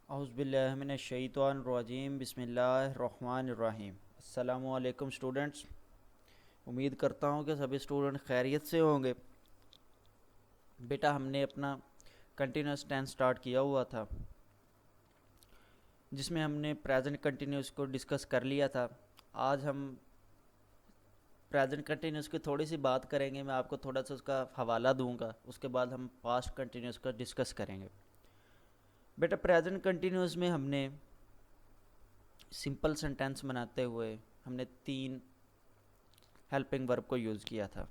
औज़ुबिल्लाहिमिनश्शैतानिर्रजीम बिस्मिल्लाहिर्रहमानिर्रहीम। अस्सलामु अलैकुम स्टूडेंट्स। उम्मीद करता हूँ कि सभी स्टूडेंट खैरियत से होंगे। बेटा हमने अपना कंटिन्यूस टेंस स्टार्ट किया हुआ था, जिसमें हमने प्रेजेंट कंटिन्यूस को डिस्कस कर लिया था। आज हम प्रेजेंट कंटिन्यूस की थोड़ी सी बात करेंगे, मैं आपको थोड़ा सा उसका हवाला दूंगा, उसके बाद हम पास्ट कंटिन्यूस का डिस्कस करेंगे। बेटा प्रेजेंट कंटिन्यूस में हमने सिंपल सेंटेंस बनाते हुए हमने 3 हेल्पिंग वर्ब को यूज़ किया था,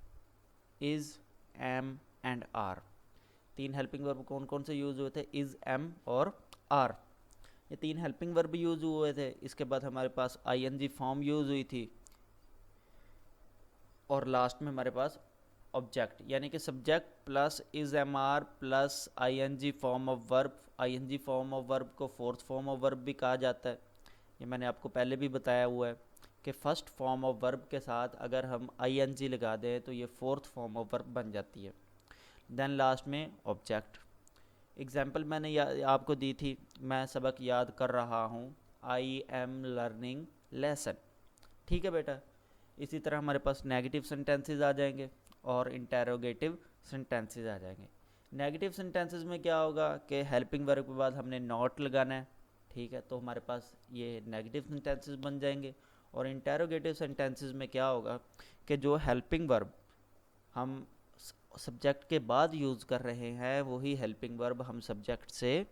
is, am and are. 3 helping verb कौन कौन से यूज़ हुए थे? इज़, एम और आर। ये 3 हेल्पिंग वर्ब यूज़ हुए थे। इसके बाद हमारे पास आईएनजी फॉर्म यूज़ हुई थी और लास्ट में हमारे पास ऑब्जेक्ट, यानी कि subject plus is, am, are plus ING form of verb. ING form of verb को फोर्थ फॉर्म ऑफ वर्ब भी कहा जाता है। ये मैंने आपको पहले भी बताया हुआ है कि फर्स्ट फॉर्म ऑफ वर्ब के साथ अगर हम आईएनजी लगा दें तो ये फोर्थ फॉर्म ऑफ वर्ब बन जाती है। देन लास्ट में ऑब्जेक्ट। एग्जाम्पल मैंने आपको दी थी, मैं सबक याद कर रहा हूँ, आई एम लर्निंग लेसन। ठीक है बेटा। इसी तरह हमारे पास नेगेटिव सेंटेंसेस आ जाएंगे और इंटेरोगेटिव सेंटेंसेस आ जाएंगे। नेगेटिव सेंटेंसेस में क्या होगा कि हेल्पिंग वर्ब के बाद हमने नॉट लगाना है। ठीक है, तो हमारे पास ये नेगेटिव सेंटेंसेस बन जाएंगे। और इंटेरोगेटिव सेंटेंसेस में क्या होगा कि जो हेल्पिंग वर्ब हम सब्जेक्ट के बाद यूज़ कर रहे हैं वही हेल्पिंग वर्ब हम सब्जेक्ट से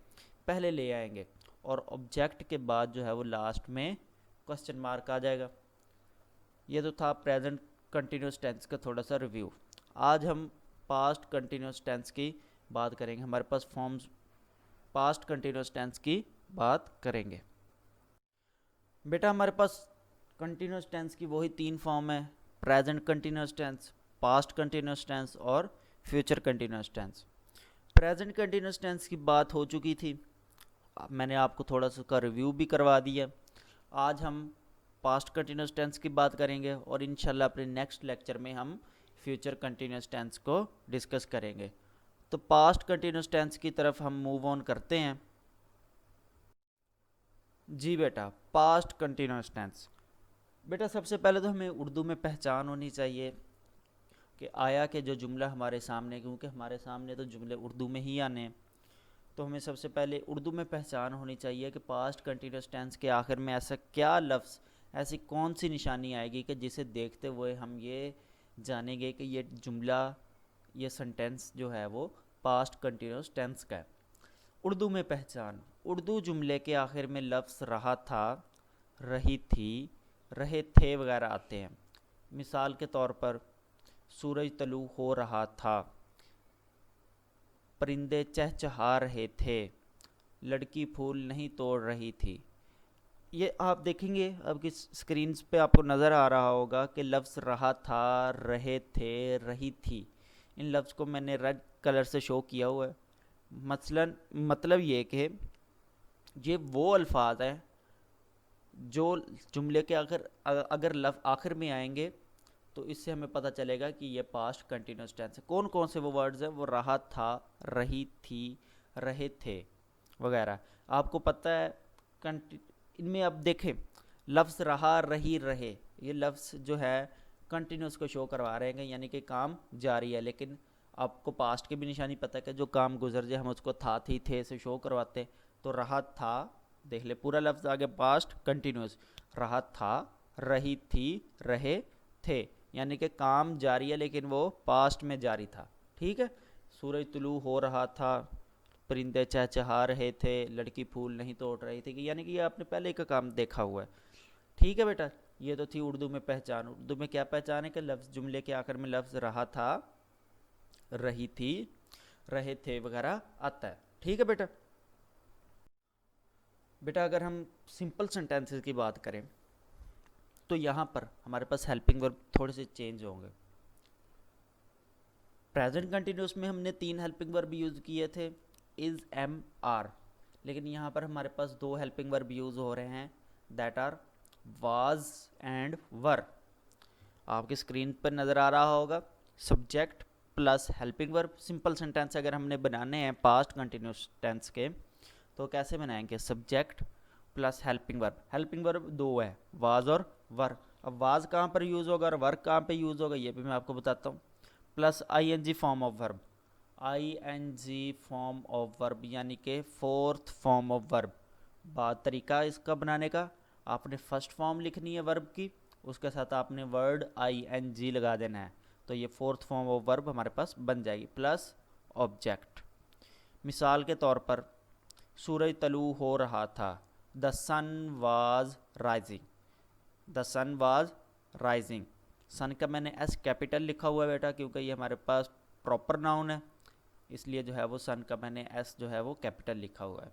पहले ले आएंगे, और ऑब्जेक्ट के बाद जो है वो लास्ट में क्वेश्चन मार्क आ जाएगा। ये तो था प्रेजेंट कंटिन्यूस टेंस का थोड़ा सा रिव्यू। आज हम पास्ट कंटिन्यूस टेंस की बात करेंगे। हमारे पास फॉर्म्स पास्ट कंटिन्यूस टेंस की बात करेंगे। बेटा हमारे पास कंटिन्यूस टेंस की वही 3 फॉर्म है, present continuous tense, past continuous tense और future continuous tense. Present continuous tense की बात हो चुकी थी, मैंने आपको थोड़ा सा उसका रिव्यू भी करवा दिया। आज हम पास्ट कंटिन्यूस टेंस की बात करेंगे और इंशाल्लाह अपने नेक्स्ट लेक्चर में हम फ्यूचर कंटिन्यूस टेंस को डिस्कस करेंगे। तो पास्ट कंटिन्यूस टेंस की तरफ हम मूव ऑन करते हैं। जी बेटा, पास्ट कंटिन्यूस टेंस। बेटा सबसे पहले तो हमें उर्दू में पहचान होनी चाहिए कि आया कि जो जुमला हमारे सामने, क्योंकि हमारे सामने तो जुमले उर्दू में ही आने हैं, तो हमें सबसे पहले उर्दू में पहचान होनी चाहिए कि पास्ट कंटिन्यूस टेंस के आखिर में ऐसा क्या लफ्ज़, ऐसी कौन सी निशानी आएगी कि जिसे देखते हुए हम ये जानेंगे कि ये जुमला, ये सेंटेंस जो है वो पास्ट कंटिन्यूस टेंस का है। उर्दू में पहचान। उर्दू जुमले के आखिर में लफ्ज़ रहा था, रही थी, रहे थे वगैरह आते हैं। मिसाल के तौर पर सूरज तलू हो रहा था, परिंदे चहचहा रहे थे, लड़की फूल नहीं तोड़ रही थी। ये आप देखेंगे आपकी स्क्रीन पे आपको नज़र आ रहा होगा कि लफ्ज़ रहा था, रहे थे, रही थी, इन लफ्ज़ को मैंने रेड कलर से शो किया हुआ है। मसलन मतलब ये कि ये वो अल्फाज हैं जो जुमले के अगर लफ्ज़ आखिर में आएंगे तो इससे हमें पता चलेगा कि ये पास्ट कंटिन्यूस टेंस है। कौन कौन से वो वर्ड्स हैं? वो रहा था, रही थी, रहे थे वगैरह। आपको पता है इनमें अब देखें, लफ्ज़ रहा, रही, रहे, ये लफ्ज़ जो है कंटिन्यूस को शो करवा रहे हैं, यानी कि काम जारी है। लेकिन आपको पास्ट की भी निशानी पता है कि जो काम गुजर जाए हम उसको था, थी, थे से शो करवाते। तो रहा था, देख ले पूरा लफ्ज़ आगे पास्ट कंटिन्यूस, रहा था, रही थी, रहे थे, यानी कि काम जारी है लेकिन वो पास्ट में जारी था। ठीक है। सूरज तुलू हो रहा था, परिंदे चहचहा रहे थे, लड़की फूल नहीं तोड़ रही थी, यानी कि ये आपने पहले का काम देखा हुआ है। ठीक है बेटा, ये तो थी उर्दू में पहचान। उर्दू में क्या पहचान है कि लफ्ज़ जुमले के आखिर में लफ्ज़ रहा था, रही थी, रहे थे वगैरह आता है। ठीक है बेटा। बेटा अगर हम सिंपल सेंटेंसेस की बात करें तो यहाँ पर हमारे पास हेल्पिंग वर्ब थोड़े से चेंज होंगे। प्रेजेंट कंटिन्यूस में हमने 3 हेल्पिंग वर्ब यूज़ किए थे, इज़, एम, आर। लेकिन यहाँ पर हमारे पास 2 हेल्पिंग वर्ब यूज़ हो रहे हैं, दैट आर वाज एंड वर। आपकी स्क्रीन पर नज़र आ रहा होगा, subject plus helping verb. Simple sentence अगर हमने बनाने हैं पास्ट कंटिन्यूस टेंस के तो कैसे बनाएंगे, subject plus helping verb. Helping verb दो है, वाज और वर। अब वाज कहाँ पर यूज़ होगा और वर्ब कहाँ पे यूज़ होगा ये भी मैं आपको बताता हूँ। Plus ING form of verb, ING form of verb यानी कि फोर्थ फॉर्म ऑफ वर्ब। बात तरीका इसका बनाने का, आपने फर्स्ट फॉर्म लिखनी है वर्ब की, उसके साथ आपने वर्ड आईएनजी लगा देना है, तो ये फोर्थ फॉर्म ऑफ वर्ब हमारे पास बन जाएगी। प्लस ऑब्जेक्ट, मिसाल के तौर पर सूरज तलू हो रहा था, the sun was rising, the sun was rising. Sun का मैंने एस कैपिटल लिखा हुआ है बेटा, क्योंकि ये हमारे पास प्रॉपर नाउन है, इसलिए जो है वो सन का मैंने एस जो है वो कैपिटल लिखा हुआ है।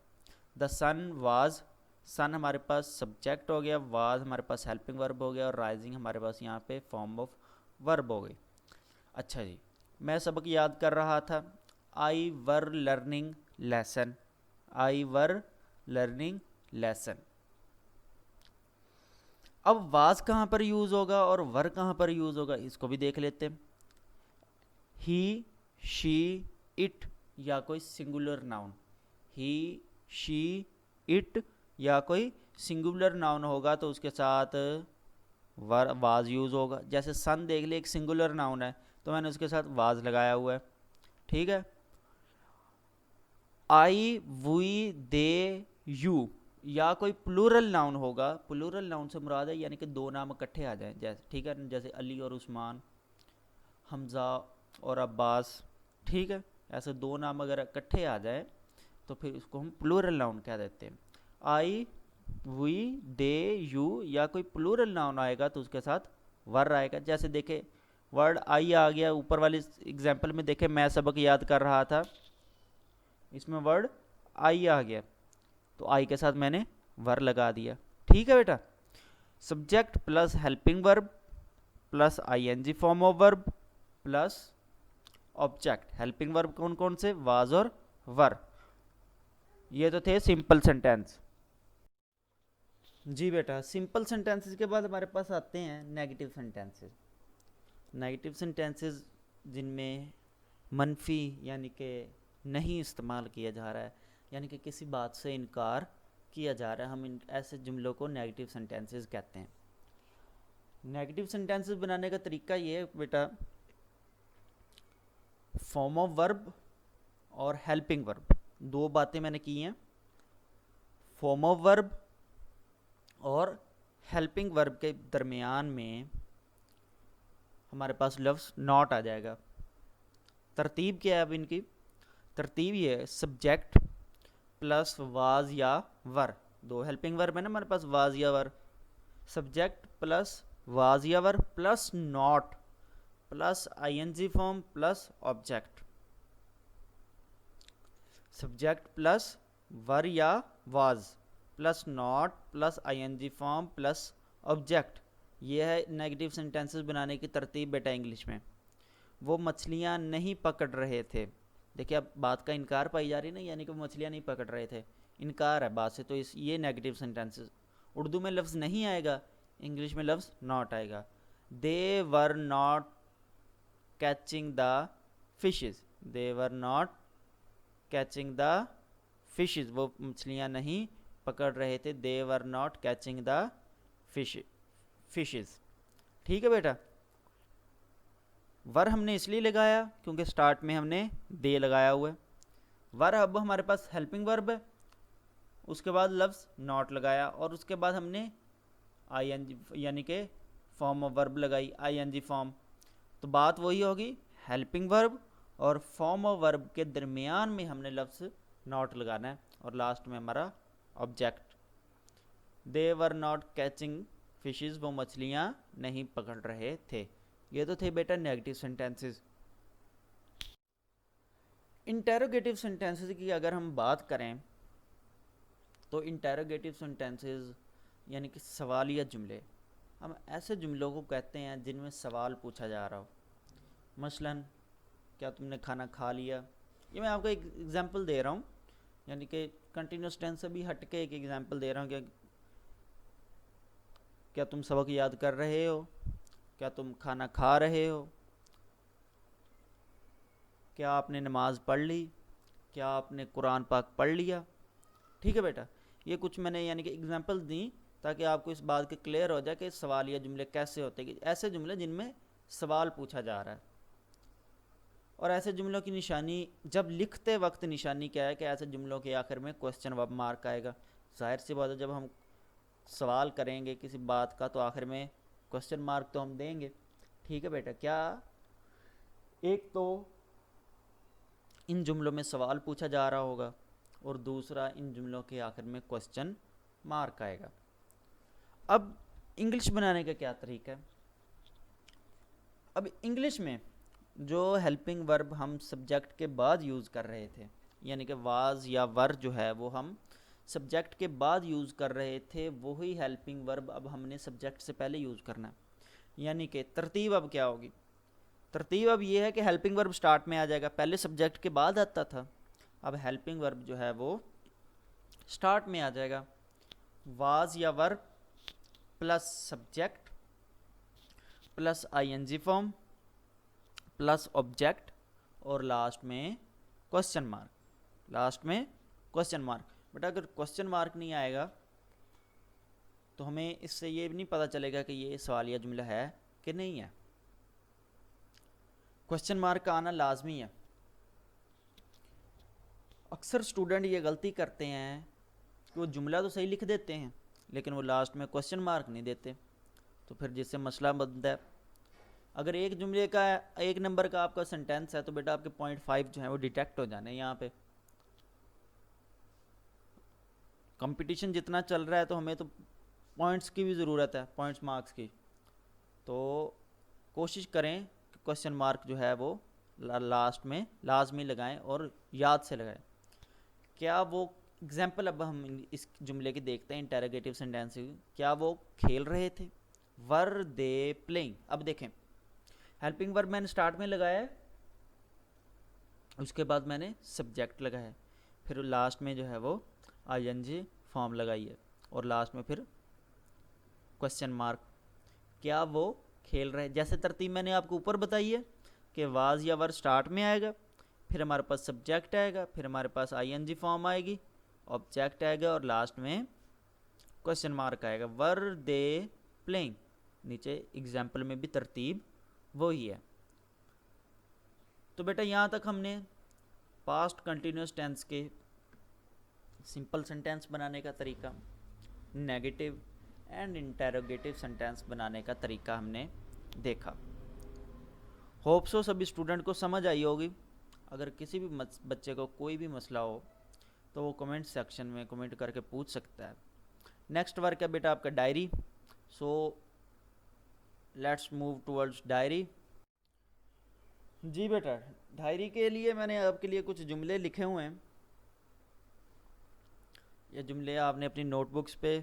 द सन वाज, सन हमारे पास सब्जेक्ट हो गया, वाज हमारे पास हेल्पिंग वर्ब हो गया, और राइजिंग हमारे पास यहाँ पे फॉर्म ऑफ वर्ब हो गई। अच्छा जी, मैं सबक याद कर रहा था, I were learning lesson, I were learning lesson. अब वाज कहाँ पर यूज़ होगा और वर कहाँ पर यूज़ होगा, इसको भी देख लेते हैं। ही, शी, इट या कोई singular noun, he, she, it या कोई सिंगुलर नाउन होगा तो उसके साथ वर वाज यूज़ होगा। जैसे सन देख ले, एक सिंगुलर नाउन है, तो मैंने उसके साथ वाज लगाया हुआ है, ठीक है। आई, वी, दे, यू या कोई प्लूरल नाउन होगा, प्लूरल नाउन से मुराद है यानी कि दो नाम इकट्ठे आ जाएं, जैसे ठीक है, जैसे अली और उस्मान, हमज़ा और अब्बास, ठीक है, ऐसे दो नाम अगर इकट्ठे आ जाए तो फिर उसको हम प्लूरल नाउन कह देते हैं। आई, वी, दे, यू या कोई प्लूरल नाउन आएगा तो उसके साथ वर आएगा। जैसे देखे वर्ड आई आ गया ऊपर वाली एग्जाम्पल में, देखे मैं सबक याद कर रहा था, इसमें वर्ड आई आ गया तो आई के साथ मैंने वर लगा दिया, ठीक है बेटा। Subject plus helping verb plus ING form of verb plus object. Helping verb कौन कौन से, वाज और वर। ये तो थे सिंपल सेंटेंस। जी बेटा, सिंपल सेंटेंसेस के बाद हमारे पास आते हैं नेगेटिव सेंटेंसेस। नेगेटिव सेंटेंसेस जिनमें मनफी यानी कि नहीं इस्तेमाल किया जा रहा है, यानी कि किसी बात से इनकार किया जा रहा है, हम ऐसे जुमलों को नेगेटिव सेंटेंसेस कहते हैं। नेगेटिव सेंटेंसेस बनाने का तरीका ये है बेटा, फॉर्म ऑफ वर्ब और हेल्पिंग वर्ब, दो बातें मैंने की हैं। फॉर्म ऑफ वर्ब और हेल्पिंग वर्ब के दरमियान में हमारे पास लफ्ज़ नॉट आ जाएगा। तरतीब क्या है अब इनकी, तरतीब ये है, सब्जेक्ट प्लस वाज या वर, दो हेल्पिंग वर्ब है ना हमारे पास, वाज या वर, सब्जेक्ट प्लस वाज या were plus not plus ING form plus object. Subject plus were या was plus not plus ING form plus object, ये है नेगेटिव सेंटेंसेस बनाने की तरतीब बेटा इंग्लिश में। वो मछलियाँ नहीं पकड़ रहे थे, देखिए अब बात का इनकार पाई जा रही है ना, यानी कि वो मछलियाँ नहीं पकड़ रहे थे, इनकार है बात से, तो इस ये नेगेटिव सेंटेंसेस। उर्दू में लफ्ज़ नहीं आएगा, इंग्लिश में लफ्ज़ नॉट आएगा। They were not catching the fishes, they were not catching the fishes, वो मछलियाँ नहीं पकड़ रहे थे, they were not catching the fishes, ठीक है बेटा। वर हमने इसलिए लगाया क्योंकि स्टार्ट में हमने दे लगाया हुआ है। वर अब हमारे पास हेल्पिंग वर्ब है, उसके बाद लफ्ज़ नॉट लगाया और उसके बाद हमने आईएनजी यानी कि फॉर्म ऑफ वर्ब लगाई, आईएनजी फॉर्म। तो बात वही होगी, हेल्पिंग वर्ब और फॉर्म ऑफ वर्ब के दरमियान में हमने लफ्ज़ नॉट लगाना है, और लास्ट में हमारा object. They were not catching fishes, वो मछलियाँ नहीं पकड़ रहे थे। ये तो थे बेटा नेगेटिव सेंटेंसेस। इंटेरोगेटिव सेंटेंसेस की अगर हम बात करें तो इंटेरोगेटिव सेंटेंसेस यानी कि सवालिया जुमले, हम ऐसे जुमलों को कहते हैं जिनमें सवाल पूछा जा रहा हो। मसलन क्या तुमने खाना खा लिया, ये मैं आपको एक एग्जांपल दे रहा हूँ, यानी कि कंटिन्यूस टेंस से भी हट के एक एग्जांपल दे रहा हूँ। क्या तुम सबक याद कर रहे हो, क्या तुम खाना खा रहे हो, क्या आपने नमाज पढ़ ली, क्या आपने कुरान पाक पढ़ लिया, ठीक है बेटा, ये कुछ मैंने यानी कि एग्जांपल दी ताकि आपको इस बात के क्लियर हो जाए कि सवाल या जुमले कैसे होते हैं। ऐसे जुमले जिनमें सवाल पूछा जा रहा है, और ऐसे जुमलों की निशानी जब लिखते वक्त निशानी क्या है कि ऐसे जुमलों के आखिर में क्वेश्चन मार्क आएगा। जाहिर सी बात है, जब हम सवाल करेंगे किसी बात का तो आखिर में क्वेश्चन मार्क तो हम देंगे। ठीक है बेटा, क्या एक तो इन जुमलों में सवाल पूछा जा रहा होगा और दूसरा इन जुमलों के आखिर में क्वेश्चन मार्क आएगा। अब इंग्लिश बनाने का क्या तरीका है? अब इंग्लिश में जो हेल्पिंग वर्ब हम सब्जेक्ट के बाद यूज़ कर रहे थे, यानी कि वाज या वर जो है वो हम सब्जेक्ट के बाद यूज़ कर रहे थे, वही हेल्पिंग वर्ब अब हमने सब्जेक्ट से पहले यूज़ करना है। यानी कि तरतीब अब क्या होगी? तरतीब अब ये है कि हेल्पिंग वर्ब स्टार्ट में आ जाएगा, पहले सब्जेक्ट के बाद आता था, अब हेल्पिंग वर्ब जो है वो स्टार्ट में आ जाएगा। वाज या verb plus subject plus ING form plus object और लास्ट में क्वेश्चन मार्क, लास्ट में क्वेश्चन मार्क। बट अगर क्वेश्चन मार्क नहीं आएगा तो हमें इससे ये भी नहीं पता चलेगा कि ये सवालिया जुमला है कि नहीं है। क्वेश्चन मार्क का आना लाजमी है। अक्सर स्टूडेंट ये गलती करते हैं कि वो जुमला तो सही लिख देते हैं लेकिन वो लास्ट में क्वेश्चन मार्क नहीं देते, तो फिर जिससे मसला बनता है। अगर एक जुमले का एक नंबर का आपका सेंटेंस है तो बेटा आपके 0.5 जो है वो डिटेक्ट हो जाने। यहाँ पे कंपटीशन जितना चल रहा है तो हमें तो पॉइंट्स की भी ज़रूरत है, पॉइंट्स मार्क्स की, तो कोशिश करें कि क्वेश्चन मार्क जो है वो लास्ट में लाजमी लगाएं और याद से लगाएं। क्या वो एग्जाम्पल अब हम इस जुमले की देखते हैं इंटेरोगेटिव सेंटेंस की। क्या वो खेल रहे थे? वर दे प्लेइंग। अब देखें, हेल्पिंग वर्ब मैंने स्टार्ट में लगाया है, उसके बाद मैंने सब्जेक्ट लगाया है, फिर लास्ट में जो है वो आईएनजी फॉर्म लगाई है और लास्ट में फिर क्वेश्चन मार्क। क्या वो खेल रहे? जैसे तरतीब मैंने आपको ऊपर बताई है कि वाज या वर स्टार्ट में आएगा, फिर हमारे पास सब्जेक्ट आएगा, फिर हमारे पास आईएनजी फॉर्म आएगी, ऑब्जेक्ट आएगा और लास्ट में क्वेश्चन मार्क आएगा। वर दे प्लेइंग, नीचे एग्जाम्पल में भी तरतीब वही है। तो बेटा यहाँ तक हमने पास्ट कंटिन्यूस टेंस के सिंपल सेंटेंस बनाने का तरीका, नेगेटिव एंड इंटेरोगेटिव सेंटेंस बनाने का तरीका हमने देखा। होप सो सभी स्टूडेंट को समझ आई होगी। अगर किसी भी बच्चे को कोई भी मसला हो तो वो कमेंट सेक्शन में कमेंट करके पूछ सकता है। नेक्स्ट वर्क है बेटा आपका diary. So let's move towards diary. जी बेटा, डायरी के लिए मैंने आपके लिए कुछ जुमले लिखे हुए हैं। ये जुमले आपने अपनी नोटबुक्स पे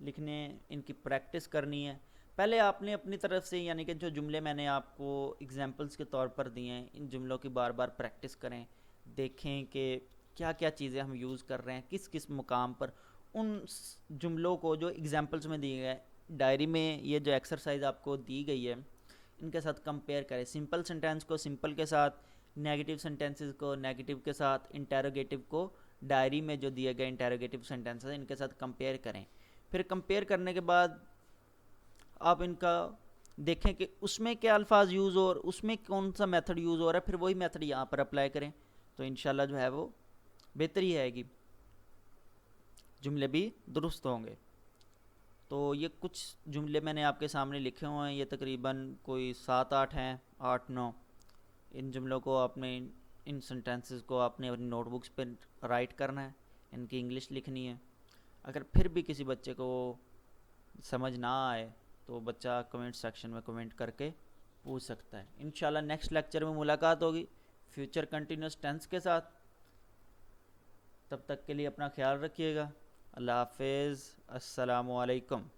लिखने, इनकी प्रैक्टिस करनी है। पहले आपने अपनी तरफ से यानी कि जो जुमले मैंने आपको एग्जांपल्स के तौर पर दिए हैं, इन जुमलों की बार बार प्रैक्टिस करें, देखें कि क्या क्या चीज़ें हम यूज़ कर रहे हैं किस किस मुकाम पर। उन जुमलों को जो एग्जांपल्स में दिए गए डायरी में, ये जो एक्सरसाइज आपको दी गई है, इनके साथ कंपेयर करें। सिंपल सेंटेंस को सिंपल के साथ, नेगेटिव सेंटेंसेस को नेगेटिव के साथ, इंटेरोगेटिव को डायरी में जो दिए गए इंटेरोगेटिव सेंटेंसेस इनके साथ कंपेयर करें। फिर कंपेयर करने के बाद आप इनका देखें कि उसमें क्या अल्फाज यूज़ हो और उसमें कौन सा मेथड यूज़ हो रहा है, फिर वही मेथड यहाँ पर अप्लाई करें तो इंशाल्लाह जो है वो बेहतरी आएगी, जुमले भी दुरुस्त होंगे। तो ये कुछ जुमले मैंने आपके सामने लिखे हुए हैं, ये तकरीबन कोई 7-8 हैं, 8-9। इन जुमलों को आपने, इन सेंटेंसेस को आपने अपनी नोटबुक्स पे राइट करना है, इनकी इंग्लिश लिखनी है। अगर फिर भी किसी बच्चे को समझ ना आए तो बच्चा कमेंट सेक्शन में कमेंट करके पूछ सकता है। इंशाल्लाह नेक्स्ट लेक्चर में मुलाकात होगी फ्यूचर कंटिन्यूस टेंस के साथ। तब तक के लिए अपना ख्याल रखिएगा। अल्लाह हाफिज़, अस्सलामु अलैकुम।